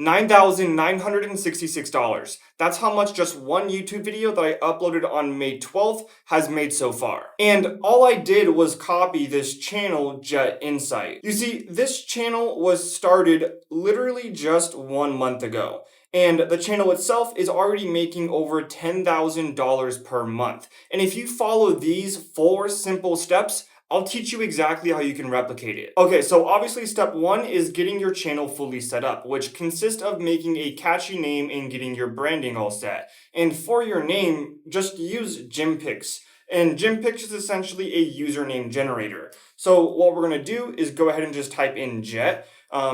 $9,966. That's how much just one YouTube video that I uploaded on May 12th has made so far. And all I did was copy this channel, Jet Insight. You see, this channel was started literally just 1 month ago. And the channel itself is already making over $10,000 per month. And if you follow these 4 simple steps, I'll teach you exactly how you can replicate it. Okay, so obviously step 1 is getting your channel fully set up, which consists of making a catchy name and getting your branding all set. And for your name, just use GymPix. And GymPix is essentially a username generator. So what we're gonna do is go ahead and just type in Jet,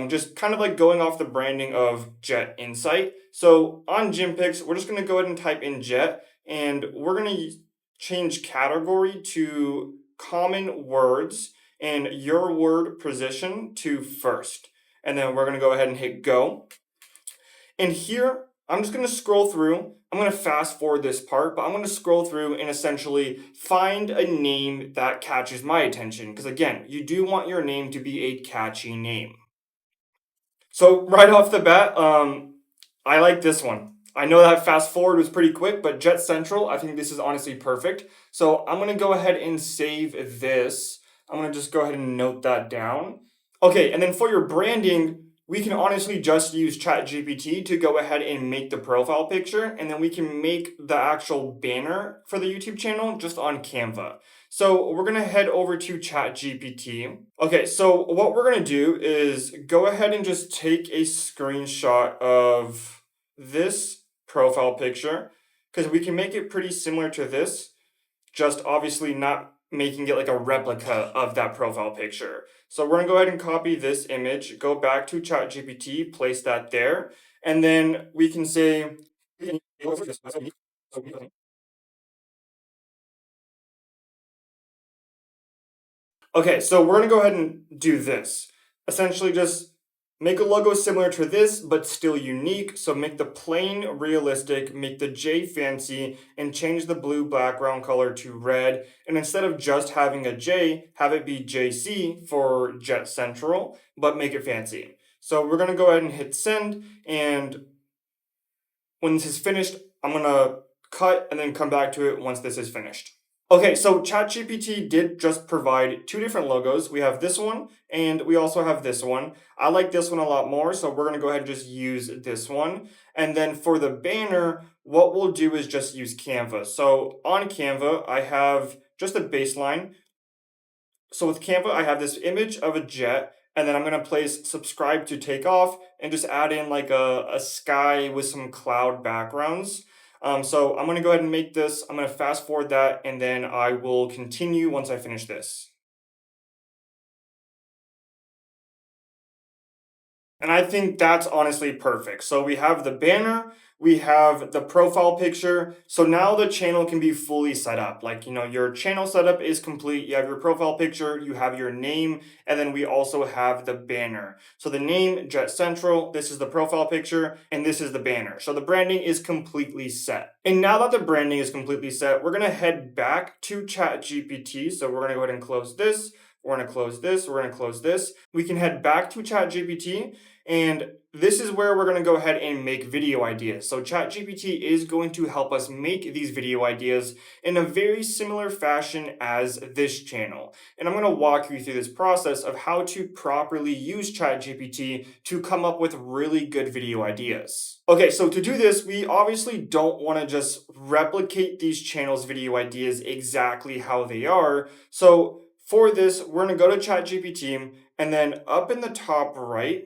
just kind of like going off the branding of Jet Insight. So on GymPix, we're just gonna go ahead and type in Jet, and we're gonna change category to common words and your word position to first. And then we're going to go ahead and hit go. And here, I'm just going to scroll through. I'm going to fast forward this part, but I'm going to scroll through and essentially find a name that catches my attention. Because again, you do want your name to be a catchy name. So right off the bat, I like this one. I know that fast forward was pretty quick, but Jet Central, I think this is honestly perfect. So I'm gonna go ahead and save this. I'm gonna just go ahead and note that down. Okay, and then for your branding, we can honestly just use ChatGPT to go ahead and make the profile picture, and then we can make the actual banner for the YouTube channel just on Canva. So we're gonna head over to ChatGPT. Okay, so what we're gonna do is go ahead and just take a screenshot of this profile picture, because we can make it pretty similar to this, just obviously not making it like a replica of that profile picture. So we're gonna go ahead and copy this image, go back to ChatGPT, place that there, and then we can say, okay, so we're gonna go ahead and do this. Essentially just make a logo similar to this, but still unique. So make the plain realistic, make the J fancy, and change the blue background color to red. And instead of just having a J, have it be JC for Jet Central, but make it fancy. So we're gonna go ahead and hit send, and when this is finished, I'm gonna cut and then come back to it once this is finished. Okay, so ChatGPT did just provide 2 different logos. We have this one and we also have this one. I like this one a lot more, so we're gonna go ahead and just use this one. And then for the banner, what we'll do is just use Canva. So on Canva, I have just a baseline. So with Canva, I have this image of a jet, and then I'm gonna place subscribe to take off and just add in like a sky with some cloud backgrounds. So I'm gonna go ahead and make this, I'm gonna fast forward that, and then I will continue once I finish this. And I think that's honestly perfect. So we have the banner, we have the profile picture. So now the channel can be fully set up. Like, your channel setup is complete. You have your profile picture, you have your name, and then we also have the banner. So the name, Jet Central, this is the profile picture, and this is the banner. So the branding is completely set. And now that the branding is completely set, we're gonna head back to ChatGPT. So we're gonna go ahead and close this. We're going to close this. We're going to close this. We can head back to ChatGPT, and this is where we're going to go ahead and make video ideas. So ChatGPT is going to help us make these video ideas in a very similar fashion as this channel. And I'm going to walk you through this process of how to properly use ChatGPT to come up with really good video ideas. Okay, so to do this, we obviously don't want to just replicate these channels' video ideas exactly how they are. So for this, we're going to go to ChatGPT, and then up in the top right,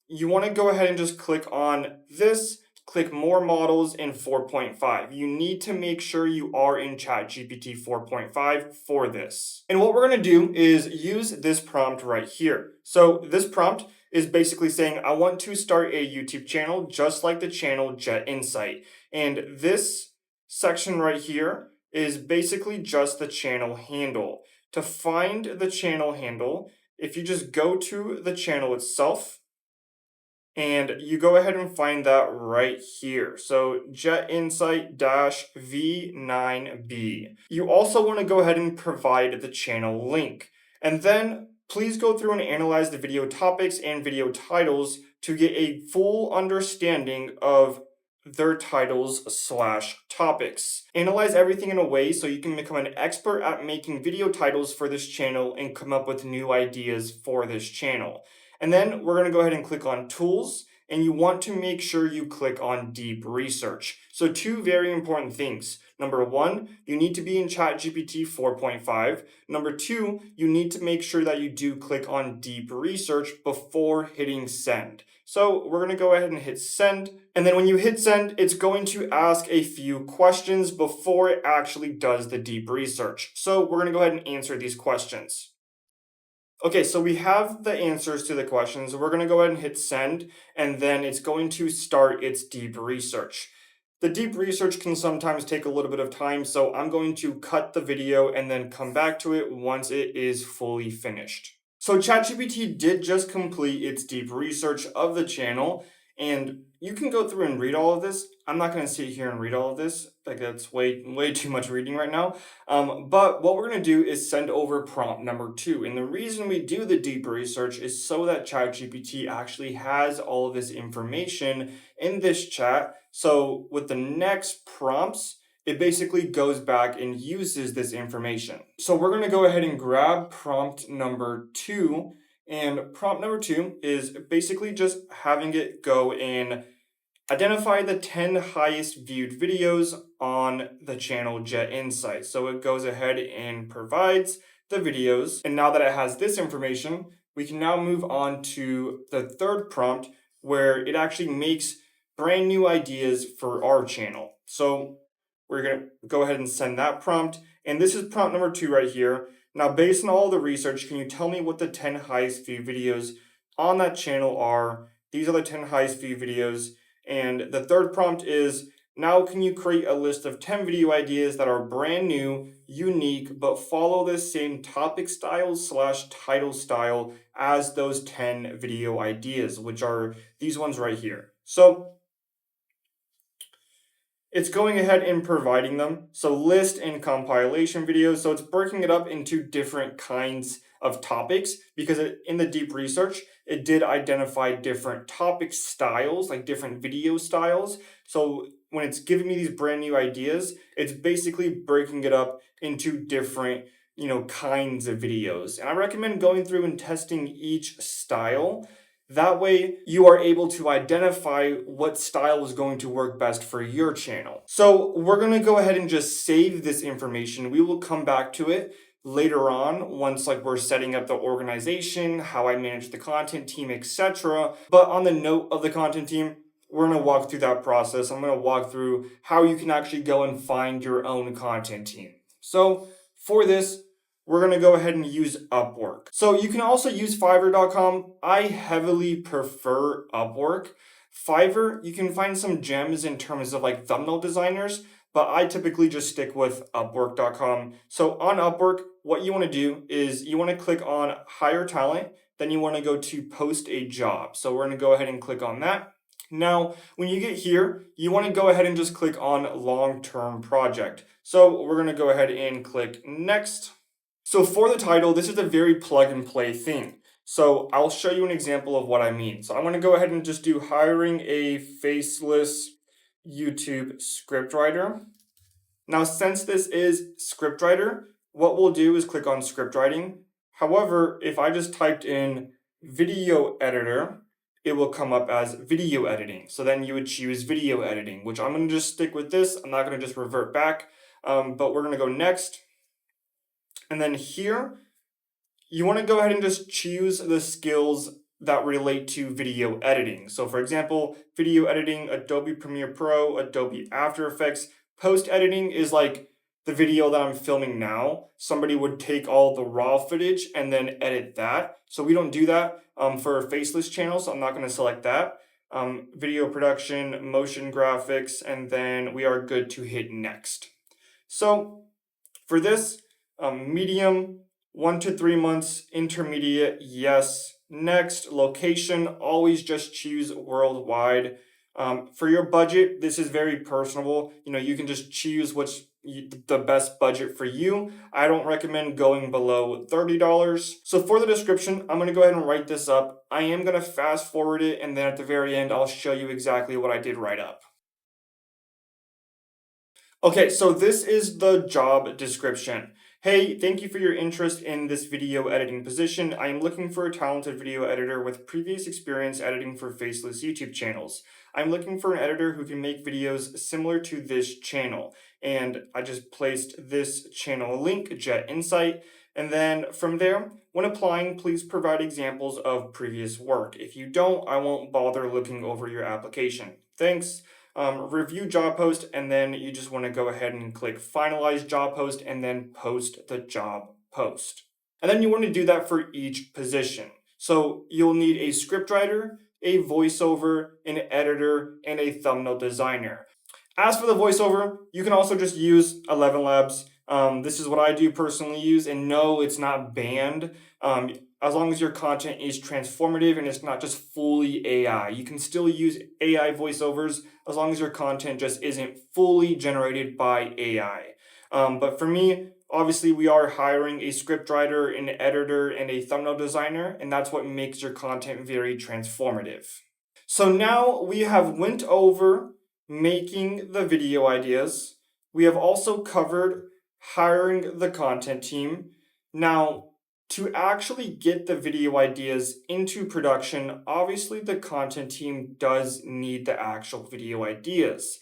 you want to go ahead and just click on this, click more models in 4.5. You need to make sure you are in ChatGPT 4.5 for this. And what we're going to do is use this prompt right here. So this prompt is basically saying, I want to start a YouTube channel just like the channel Jet Insight. And this section right here is basically just the channel handle. To find the channel handle, if you just go to the channel itself and you go ahead and find that right here. So Jet Insight V9B. You also want to go ahead and provide the channel link. And then please go through and analyze the video topics and video titles to get a full understanding of their titles/topics. Analyze everything in a way so you can become an expert at making video titles for this channel and come up with new ideas for this channel. And then we're going to go ahead and click on Tools, and you want to make sure you click on Deep Research. So two very important things. Number one, you need to be in ChatGPT 4.5. Number two, you need to make sure that you do click on Deep Research before hitting Send. So we're going to go ahead and hit Send. And then when you hit Send, it's going to ask a few questions before it actually does the deep research. So we're going to go ahead and answer these questions. Okay, so we have the answers to the questions. We're going to go ahead and hit Send, and then it's going to start its deep research. The deep research can sometimes take a little bit of time, so I'm going to cut the video and then come back to it once it is fully finished. So ChatGPT did just complete its deep research of the channel, and you can go through and read all of this. I'm not going to sit here and read all of this. Like, that's way too much reading right now. But what we're going to do is send over prompt number 2. And the reason we do the deep research is so that ChatGPT actually has all of this information in this chat. So with the next prompts, it basically goes back and uses this information. So we're going to go ahead and grab prompt number 2. And prompt number 2 is basically just having it go in identify the 10 highest viewed videos on the channel Jet Insight. So it goes ahead and provides the videos. And now that it has this information, we can now move on to the third prompt where it actually makes brand new ideas for our channel. So we're going to go ahead and send that prompt. And this is prompt number 2 right here. Now, based on all the research, can you tell me what the 10 highest viewed videos on that channel are? These are the 10 highest viewed videos. And the third prompt is, now can you create a list of 10 video ideas that are brand new, unique, but follow the same topic style/title style as those 10 video ideas, which are these ones right here. So it's going ahead and providing them. So list and compilation videos. So it's breaking it up into different kinds of topics because in the deep research, it did identify different topic styles, like different video styles. So when it's giving me these brand new ideas, it's basically breaking it up into different, kinds of videos. And I recommend going through and testing each style. That way, you are able to identify what style is going to work best for your channel. So we're going to go ahead and just save this information. We will come back to it later on once we're setting up the organization, how I manage the content team, etc. But on the note of the content team, we're going to walk through that process. I'm going to walk through how you can actually go and find your own content team. So for this, we're going to go ahead and use Upwork. So you can also use Fiverr.com. I heavily prefer Upwork. Fiverr, you can find some gems in terms of thumbnail designers, but I typically just stick with Upwork.com. So on Upwork, what you want to do is you want to click on Hire Talent, then you want to go to Post a Job. So we're going to go ahead and click on that. Now, when you get here, you want to go ahead and just click on Long-Term Project. So we're going to go ahead and click Next. So for the title, this is a very plug and play thing. So I'll show you an example of what I mean. So I'm going to go ahead and just do hiring a faceless YouTube scriptwriter. Now, since this is scriptwriter, what we'll do is click on scriptwriting. However, if I just typed in video editor, it will come up as video editing. So then you would choose video editing, which I'm going to just stick with this. I'm not going to just revert back, but we're going to go next. And then here, you want to go ahead and just choose the skills that relate to video editing. So for example, video editing, Adobe Premiere Pro, Adobe After Effects. Post editing is like the video that I'm filming now. Somebody would take all the raw footage and then edit that. So we don't do that for a faceless channel, so I'm not going to select that. Video production, motion graphics, and then we are good to hit next. So for this, medium, 1 to 3 months, intermediate, yes. Next, location, always just choose worldwide. For your budget, this is very personable. You can just choose which the best budget for you. I don't recommend going below $30. So for the description, I'm going to go ahead and write this up. I am going to fast forward it, and then at the very end, I'll show you exactly what I did write up. Okay, so this is the job description. Hey, thank you for your interest in this video editing position. I am looking for a talented video editor with previous experience editing for Faceless YouTube channels. I'm looking for an editor who can make videos similar to this channel. And I just placed this channel link, Jet Insight. And then from there, when applying, please provide examples of previous work. If you don't, I won't bother looking over your application. Thanks. Review job post, and then you just want to go ahead and click finalize job post and then post the job post. And then you want to do that for each position. So you'll need a scriptwriter, a voiceover, an editor, and a thumbnail designer. As for the voiceover, you can also just use 11 Labs. This is what I do personally use, and no, it's not banned. As long as your content is transformative and it's not just fully AI. You can still use AI voiceovers as long as your content just isn't fully generated by AI. But for me, obviously we are hiring a scriptwriter, an editor, and a thumbnail designer, and that's what makes your content very transformative. So now we have went over making the video ideas. We have also covered hiring the content team. Now, to actually get the video ideas into production, obviously the content team does need the actual video ideas.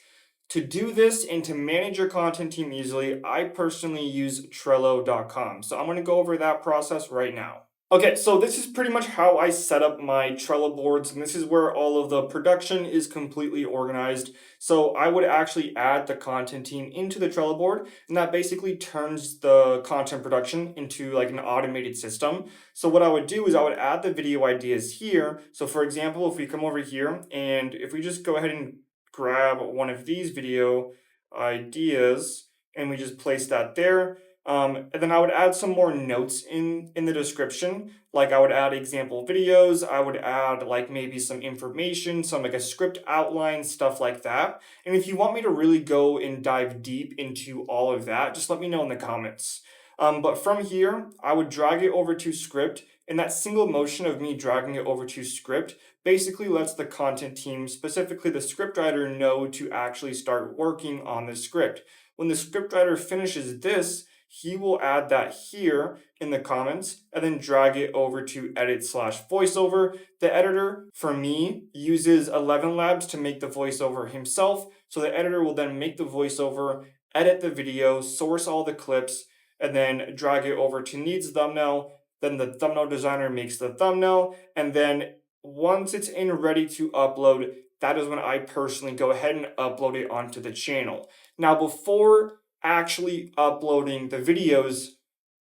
To do this and to manage your content team easily, I personally use Trello.com. So I'm going to go over that process right now. Okay, so this is pretty much how I set up my Trello boards, and this is where all of the production is completely organized. So I would actually add the content team into the Trello board, and that basically turns the content production into like an automated system. So what I would do is I would add the video ideas here. So for example, if we come over here and if we just go ahead and grab one of these video ideas and we just place that there. And then I would add some more notes in the description. Like I would add example videos. I would add like maybe some information, some like a script outline, stuff like that. And if you want me to really go and dive deep into all of that, just let me know in the comments. But from here, I would drag it over to script. And that single motion of me dragging it over to script basically lets the content team, specifically the scriptwriter, know to actually start working on the script. When the scriptwriter finishes this, he will add that here in the comments and then drag it over to edit/voiceover. The editor, for me, uses 11 Labs to make the voiceover himself. So the editor will then make the voiceover, edit the video, source all the clips, and then drag it over to needs thumbnail. Then the thumbnail designer makes the thumbnail. And then once it's in ready to upload, that is when I personally go ahead and upload it onto the channel. Now, before actually uploading the videos,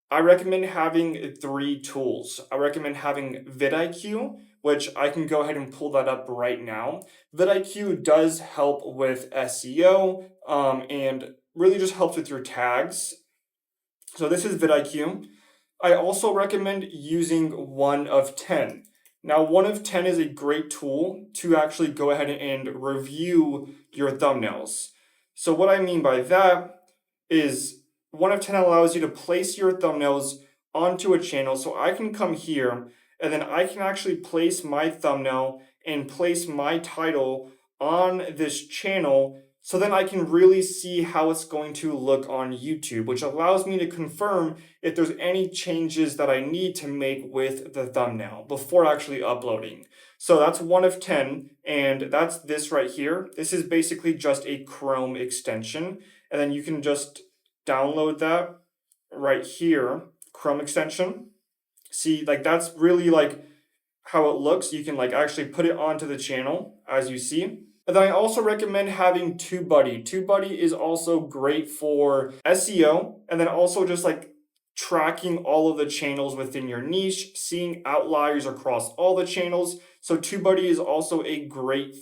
I recommend having 3 tools. I recommend having vidIQ, which I can go ahead and pull that up right now. vidIQ does help with SEO and really just helps with your tags. So this is vidIQ. I also recommend using 1 of 10. Now, 1 of 10 is a great tool to actually go ahead and review your thumbnails. So what I mean by that is 1 of 10 allows you to place your thumbnails onto a channel. So I can come here and then I can actually place my thumbnail and place my title on this channel. So then I can really see how it's going to look on YouTube, which allows me to confirm if there's any changes that I need to make with the thumbnail before actually uploading. So that's 1 of 10, and that's this right here. This is basically just a Chrome extension, and then you can just download that right here, Chrome extension. See, like that's really like how it looks. You can like actually put it onto the channel, as you see. And then I also recommend having TubeBuddy. TubeBuddy is also great for SEO and then also just like tracking all of the channels within your niche, seeing outliers across all the channels. So TubeBuddy is also a great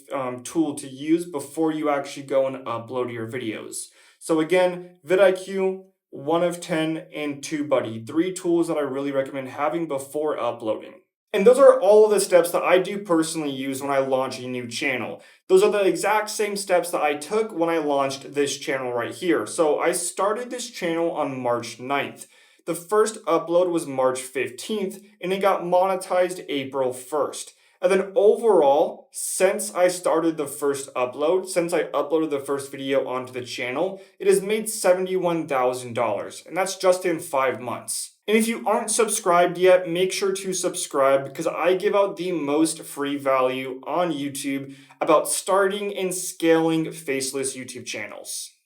tool to use before you actually go and upload your videos. So again, vidIQ, 1 of 10, and TubeBuddy, 3 tools that I really recommend having before uploading. And those are all of the steps that I do personally use when I launch a new channel. Those are the exact same steps that I took when I launched this channel right here. So I started this channel on March 9th. The first upload was March 15th, and it got monetized April 1st. And then overall, since I started the first upload, since I uploaded the first video onto the channel, it has made $71,000, and that's just in 5 months. And if you aren't subscribed yet, make sure to subscribe because I give out the most free value on YouTube about starting and scaling faceless YouTube channels.